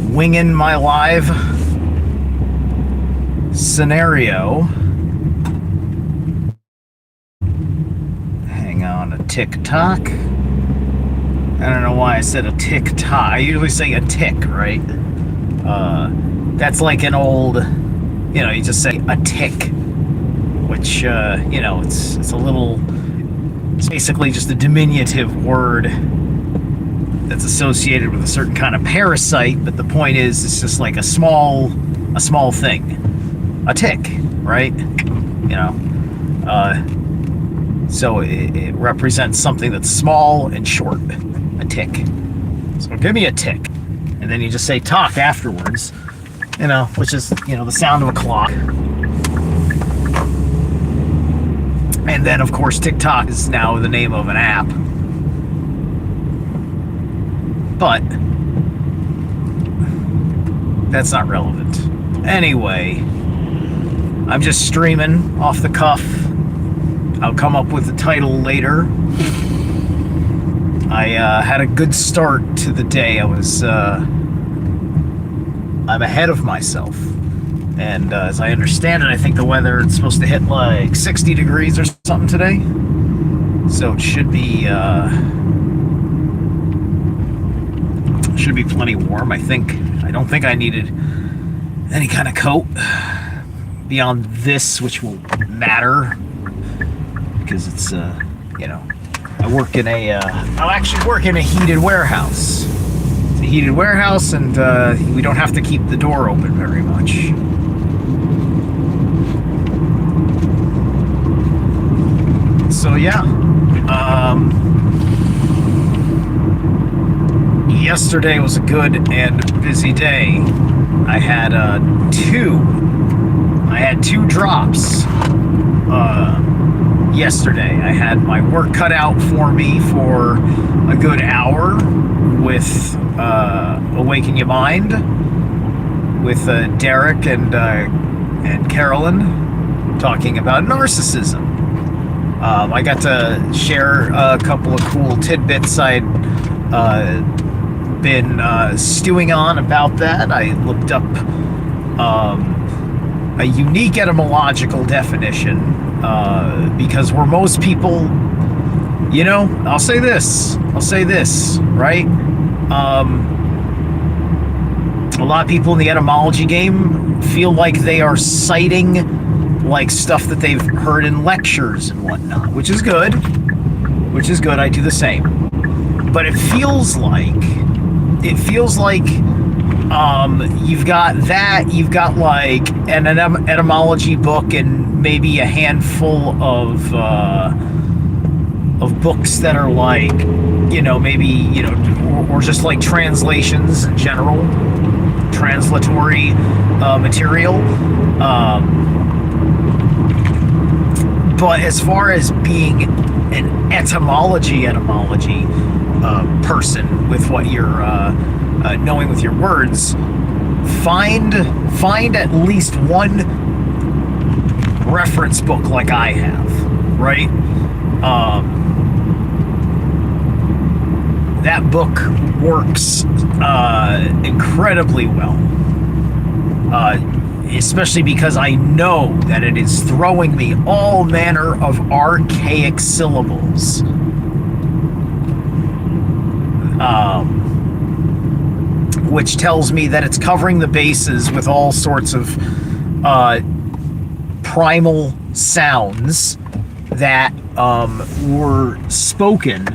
winging my live scenario. Hang on, a tick-tock. I don't know why I said a tick-tock. I usually say a tick, right? That's like an old, you just say a tick, which, it's a little, it's basically just a diminutive word that's associated with a certain kind of parasite, but the point is, it's just like a small thing. A tick, right? So it represents something that's small and short. A tick. So give me a tick. And then you just say talk afterwards, which is, the sound of a clock. And then, of course, TikTok is now the name of an app. But that's not relevant. Anyway, I'm just streaming off the cuff. I'll come up with the title later. I had a good start to the day. I'm ahead of myself. And as I understand it, I think the weather is supposed to hit like 60 degrees or something today. So it should be plenty warm. I don't think I needed any kind of coat beyond this, which will matter because it's I actually work in a heated warehouse. It's a heated warehouse, and we don't have to keep the door open very much. So yeah, yesterday was a good and busy day. I had two drops yesterday. I had my work cut out for me for a good hour with Awaken Your Mind with Derek and Carolyn talking about narcissism. I got to share a couple of cool tidbits I'd been stewing on about that. I looked up a unique etymological definition because where most people, I'll say this, right? A lot of people in the etymology game feel like they are citing like stuff that they've heard in lectures and whatnot, which is good. I do the same. But it feels like you've got like an etymology book and maybe a handful of books that are like, or just like translations in general, translatory material. But as far as being an etymology person with what you're knowing with your words, find at least one reference book like I have, right? That book works incredibly well. Especially because I know that it is throwing me all manner of archaic syllables. Which tells me that it's covering the bases with all sorts of primal sounds that were spoken,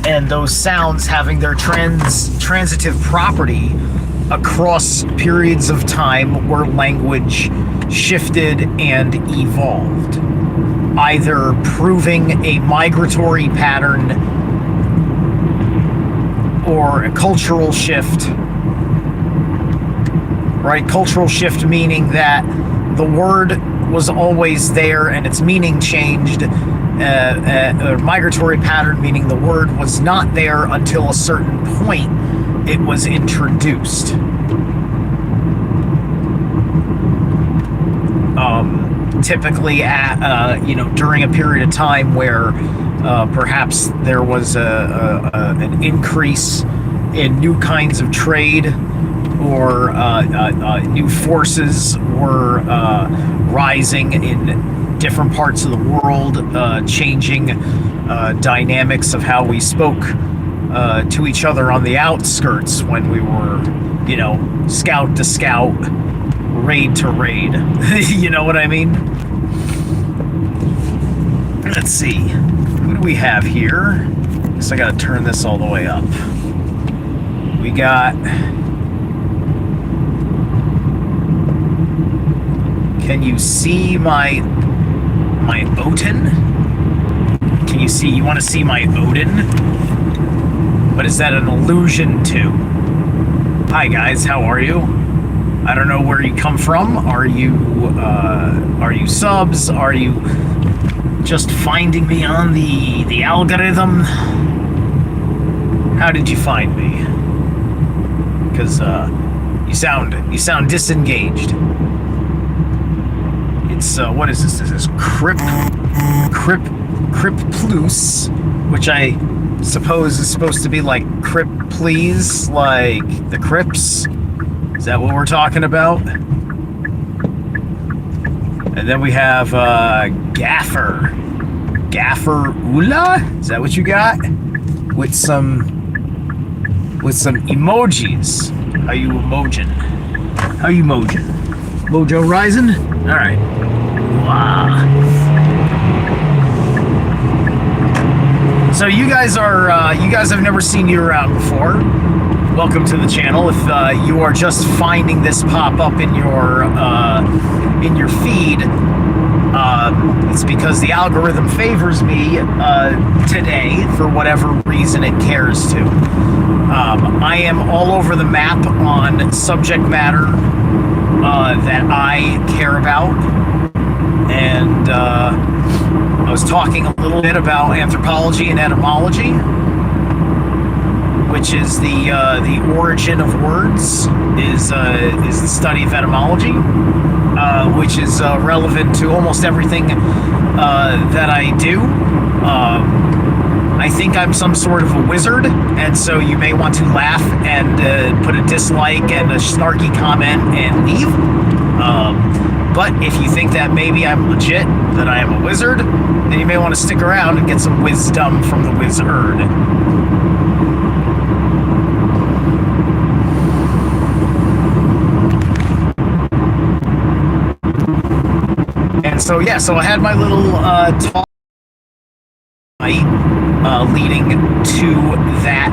and those sounds having their transitive property across periods of time where language shifted and evolved, either proving a migratory pattern or a cultural shift, right? Cultural shift meaning that the word was always there and its meaning changed. A migratory pattern meaning the word was not there until a certain point it was introduced. Typically during a period of time where perhaps there was an increase in new kinds of trade, or new forces were rising in different parts of the world, changing dynamics of how we spoke to each other on the outskirts when we were, scout to scout, raid to raid. You know what I mean? Let's see. Who do we have here? Guess I gotta turn this all the way up. We got... Can you see my Odin? Can you see? You want to see my Odin? What is that an allusion to? Hi guys, how are you? I don't know where you come from. Are you subs? Are you just finding me on the algorithm? How did you find me? Because you sound disengaged. It's what is this? This is Crip Plus, which I suppose is supposed to be like Crip Please, like the Crips. Is that what we're talking about? And then we have Gaffer Ula. Is that what you got? With some emojis. How you emojin? How you mojin? Mojo Rising? All right. Wow. So you guys have never seen you around before. Welcome to the channel. If you are just finding this pop up in your feed, it's because the algorithm favors me today for whatever reason it cares to. I am all over the map on subject matter that I care about, and I was talking a little bit about anthropology and etymology, which is the origin of words, is the study of etymology, which is relevant to almost everything that I do. I think I'm some sort of a wizard, and so you may want to laugh and put a dislike and a snarky comment and leave. But if you think that maybe I'm legit, that I am a wizard, then you may want to stick around and get some wisdom from the wizard. And so, yeah, so I had my little talk leading to that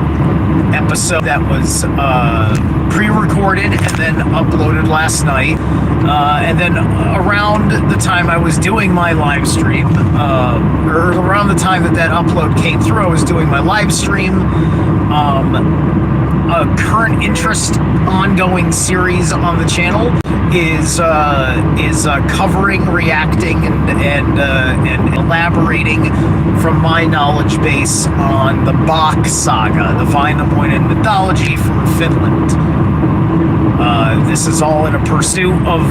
episode that was pre-recorded and then uploaded last night. And then around the time I was doing my live stream, or around the time that upload came through, I was doing my live stream. A current interest ongoing series on the channel is covering, reacting, and elaborating from my knowledge base on the Bach saga, the Vainamoinen mythology from Finland. This is all in a pursuit of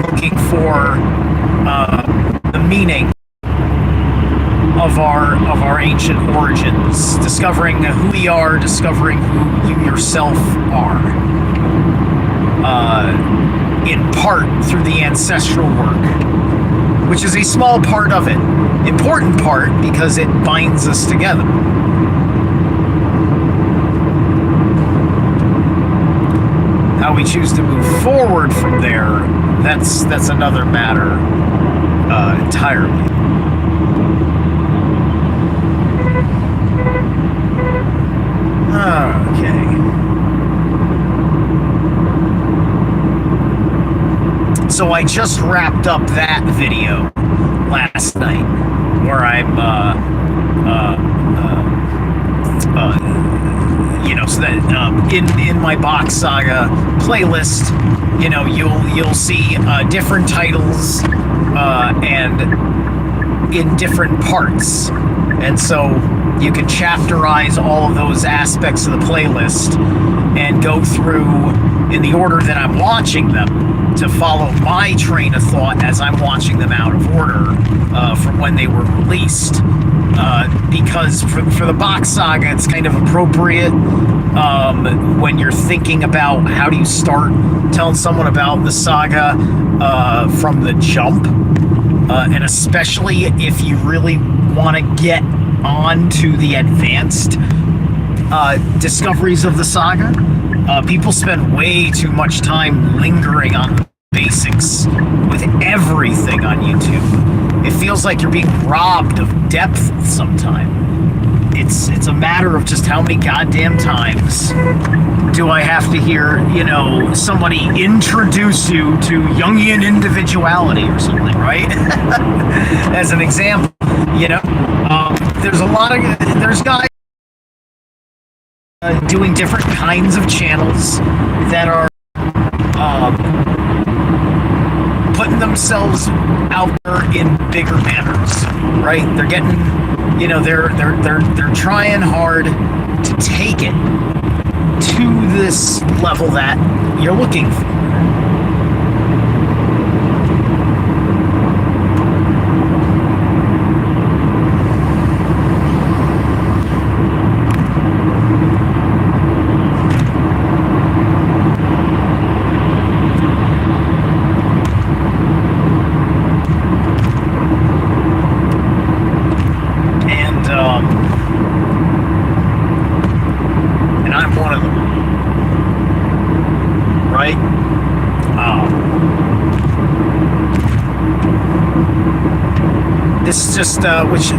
looking for the meaning of our ancient origins, discovering who we are, discovering who you yourself are, in part through the ancestral work, which is a small part of it, important part because it binds us together. How we choose to move forward from there, that's another matter entirely. Okay. So I just wrapped up that video last night, where I'm, so that in my Bach Saga playlist, you'll see different titles and in different parts, and so you can chapterize all of those aspects of the playlist and go through in the order that I'm watching them to follow my train of thought as I'm watching them out of order from when they were released. Because for the Bach Saga, it's kind of appropriate when you're thinking about how do you start telling someone about the saga from the jump, and especially if you really want to get on to the advanced discoveries of the saga. People spend way too much time lingering on the basics with everything on YouTube. It feels like you're being robbed of depth sometimes. It's a matter of just how many goddamn times do I have to hear, somebody introduce you to Jungian individuality or something, right? As an example, there's guys doing different kinds of channels that are putting themselves out there in bigger manners, right? They're getting, they're trying hard to take it to this level that you're looking for.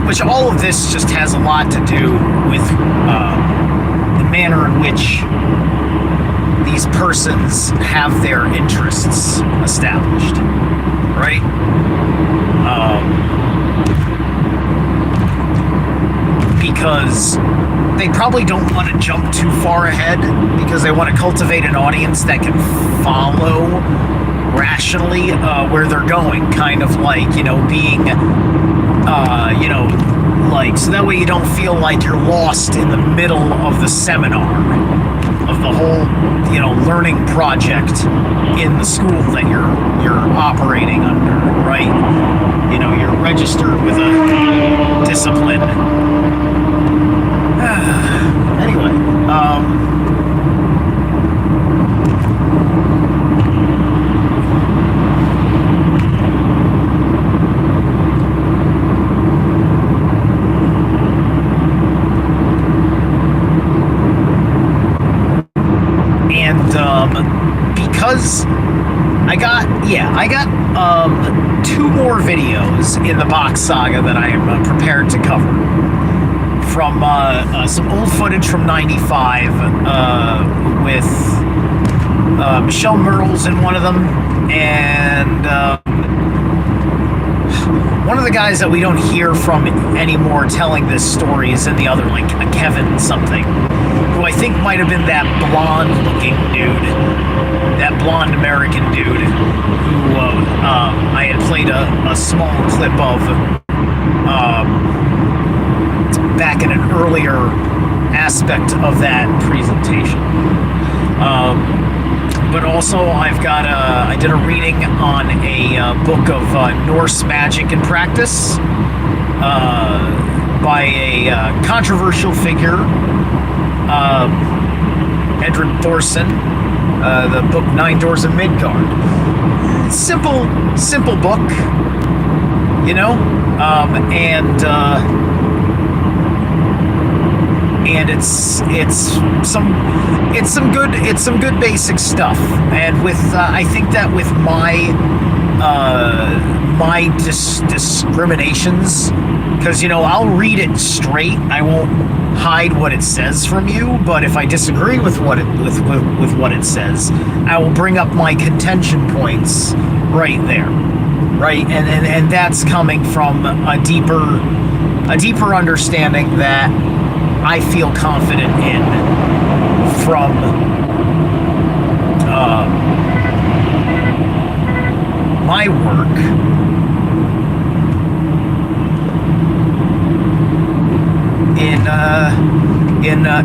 Which all of this just has a lot to do with the manner in which these persons have their interests established, right? Because they probably don't want to jump too far ahead because they want to cultivate an audience that can follow rationally where they're going, kind of like, being so that way you don't feel like you're lost in the middle of the seminar of the whole, learning project in the school that you're operating under, right? You're registered with a discipline. Anyway, because I got 2 more videos in the Box Saga that I am prepared to cover. From some old footage from '95 with Michelle Mertles in one of them, and one of the guys that we don't hear from anymore telling this story is in the other, like a Kevin something, who I think might have been that blonde-looking dude, that blonde American dude, who I had played a small clip of back in an earlier aspect of that presentation. But also I did a reading on a book of Norse magic and practice by a controversial figure, Edred Thorson, the book Nine Doors of Midgard. Simple book, and it's some good basic stuff. And with I think that with my discriminations, because I'll read it straight, I won't hide what it says from you, but if I disagree with what it says, I will bring up my contention points right there, right? And that's coming from a deeper understanding that I feel confident in from my work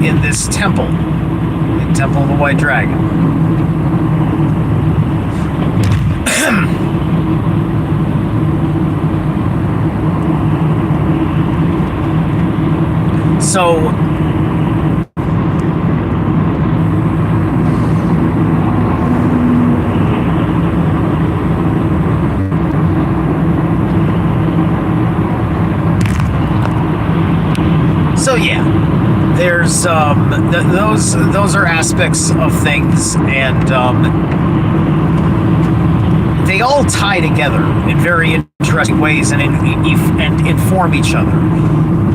in this temple, the Temple of the White Dragon. So there's those are aspects of things, and they all tie together in very interesting ways and inform each other.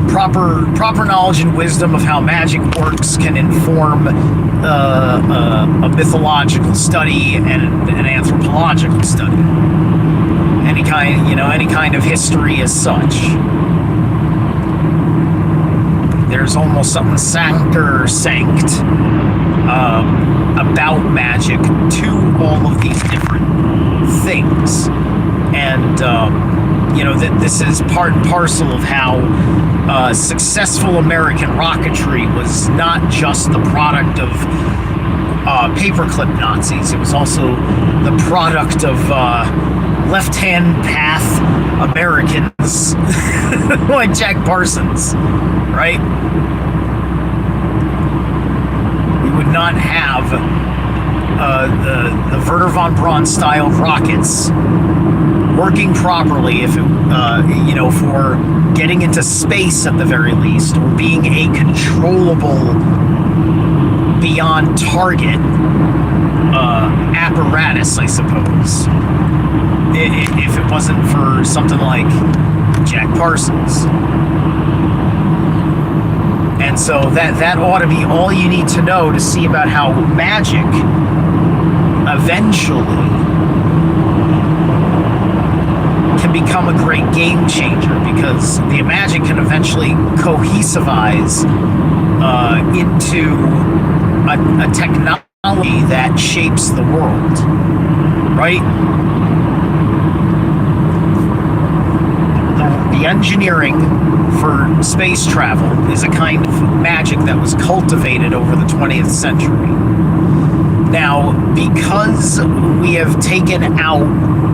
Proper knowledge and wisdom of how magic works can inform a mythological study and an anthropological study. Any kind of history as such. There's almost something sacrosanct about magic to all of these different things, and this is part and parcel of how successful American rocketry was not just the product of paperclip Nazis. It was also the product of left-hand path Americans like Jack Parsons, right? We would not have the Wernher von Braun style rockets working properly if it, for getting into space at the very least, or being a controllable beyond target apparatus, I suppose. If it wasn't for something like Jack Parsons. And so that ought to be all you need to know to see about how magic eventually can become a great game changer, because the magic can eventually cohesivize into a technology that shapes the world, right? The engineering for space travel is a kind of magic that was cultivated over the 20th century. Now, because we have taken out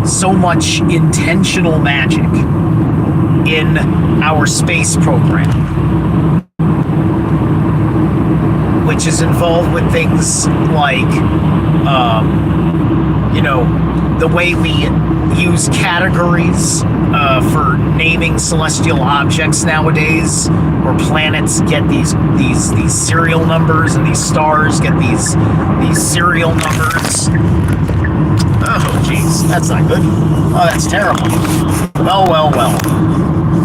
so much intentional magic in our space program, which is involved with things like, the way we use categories for naming celestial objects nowadays, where planets get these serial numbers and these stars get these serial numbers. Oh, jeez, that's not good. Oh, that's terrible. Well.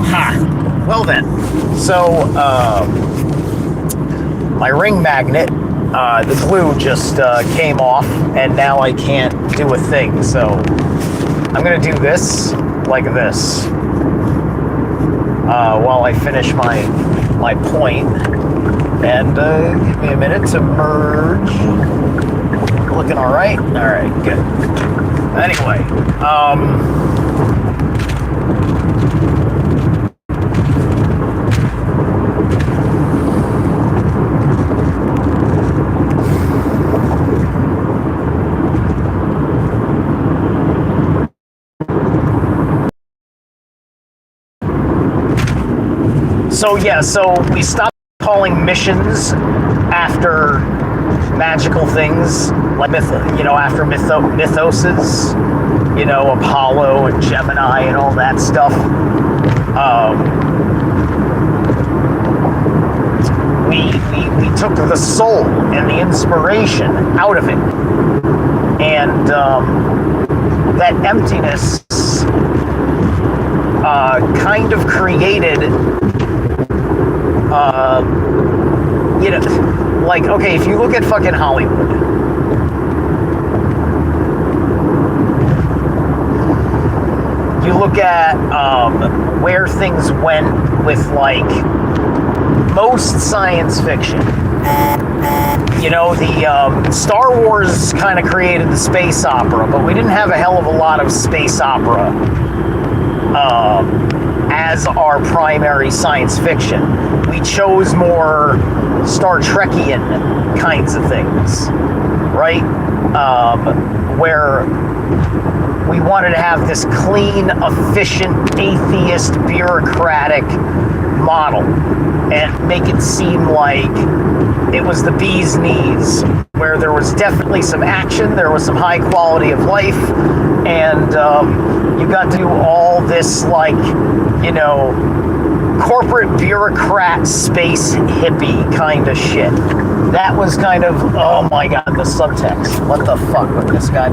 Ha. Well then, so my ring magnet, the glue just came off, and now I can't do a thing. So I'm gonna do this like this while I finish my point, and give me a minute to merge. Looking all right? All right, good. Anyway, so we stopped calling missions after magical things, like after mythoses, Apollo and Gemini and all that stuff. We took the soul and the inspiration out of it, and that emptiness kind of created, okay, if you look at fucking Hollywood, you look at where things went with, most science fiction. The Star Wars kind of created the space opera, but we didn't have a hell of a lot of space opera as our primary science fiction. We chose more Star Trekian kinds of things, right? Where we wanted to have this clean, efficient, atheist, bureaucratic model and make it seem like it was the bee's knees, where there was definitely some action, there was some high quality of life, and you got to do all this, corporate bureaucrat, space hippie kind of shit. That was kind of, oh my god, the subtext. What the fuck with this guy?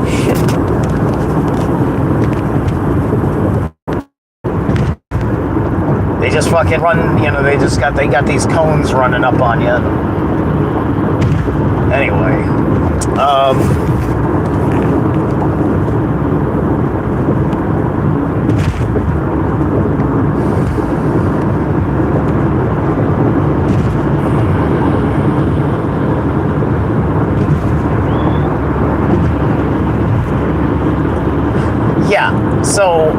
Shit. They just fucking run, you know, they got these cones running up on you. Anyway, yeah, so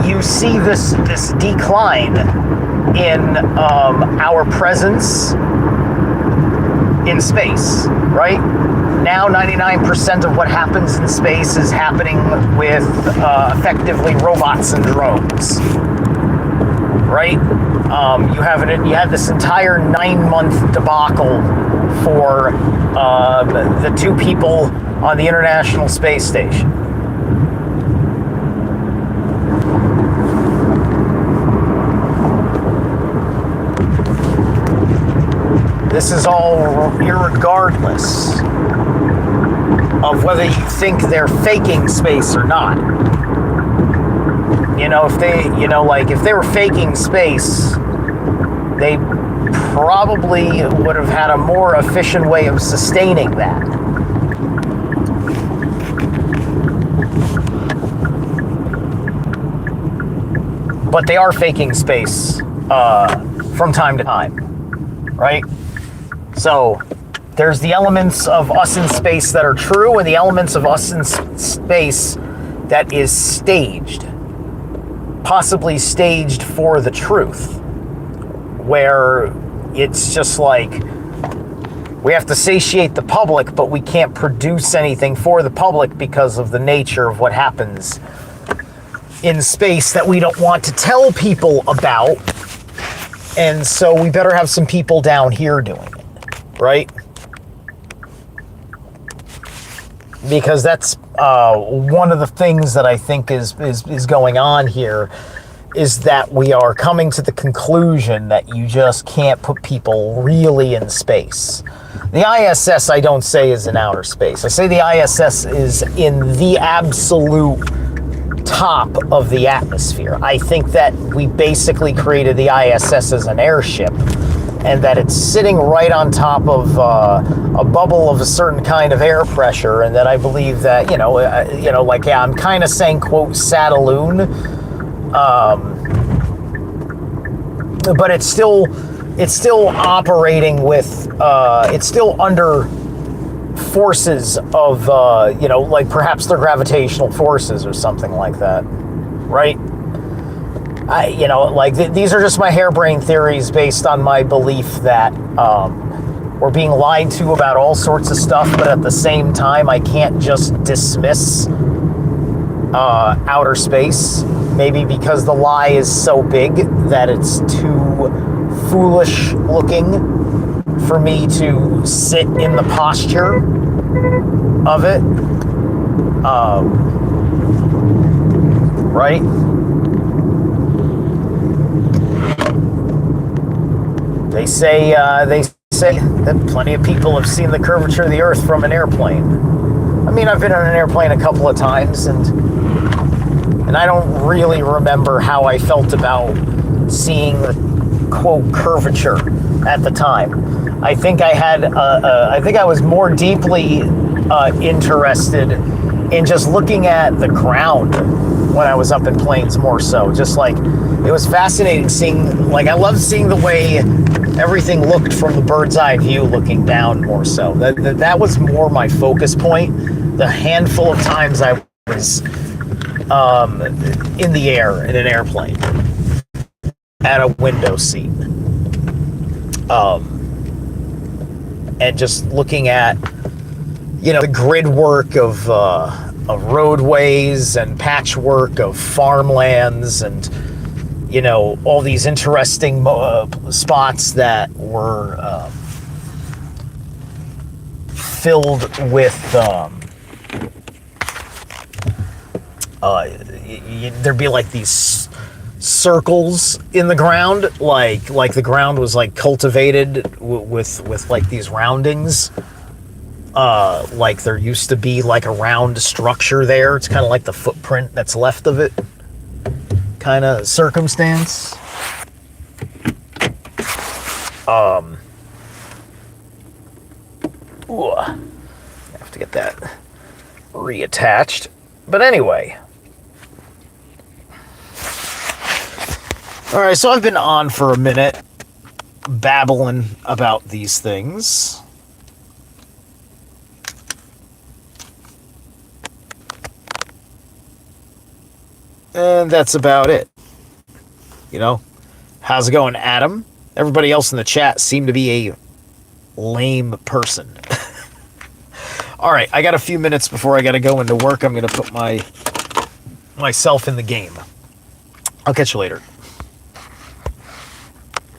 you see this decline in our presence in space, right? Now 99% of what happens in space is happening with effectively robots and drones, right? You had this entire 9-month debacle for the 2 people on the International Space Station. This is all irregardless of whether you think they're faking space or not. You know, if they were faking space, they probably would have had a more efficient way of sustaining that. But they are faking space from time to time, right? So there's the elements of us in space that are true and the elements of us in space that is staged, possibly staged for the truth, where it's just like we have to satiate the public, but we can't produce anything for the public because of the nature of what happens in space that we don't want to tell people about. And so we better have some people down here doing it. Right? Because that's one of the things that I think is going on here, is that we are coming to the conclusion that you just can't put people really in space. The ISS, I don't say, is in outer space. I say the ISS is in the absolute top of the atmosphere. I think that we basically created the ISS as an airship, and that it's sitting right on top of a bubble of a certain kind of air pressure, and that I believe that, I'm kind of saying, quote, Sadaloon, but it's still operating with, it's still under forces of, perhaps they're gravitational forces or something like that, right? These are just my harebrained theories based on my belief that we're being lied to about all sorts of stuff, but at the same time, I can't just dismiss outer space, maybe because the lie is so big that it's too foolish looking for me to sit in the posture of it, right? They say that plenty of people have seen the curvature of the Earth from an airplane. I mean, I've been on an airplane a couple of times, and I don't really remember how I felt about seeing the quote curvature at the time. I think I was more deeply interested in just looking at the ground when I was up in planes, more so. Just like, it was fascinating seeing, like, I love seeing the way everything looked from the bird's eye view looking down, more so. That was more my focus point. The handful of times I was in the air in an airplane at a window seat, and just looking at, the grid work of roadways and patchwork of farmlands and you know, all these interesting spots that were filled with there'd be like these circles in the ground, like the ground was like cultivated with like these roundings, like there used to be like a round structure there. It's kind of like the footprint that's left of it kind of circumstance. Ooh, I have to get that reattached. But anyway. Alright, so I've been on for a minute babbling about these things. And that's about it. You know? How's it going, Adam? Everybody else in the chat seemed to be a lame person. Alright, I got a few minutes before I gotta go into work. I'm gonna put myself in the game. I'll catch you later.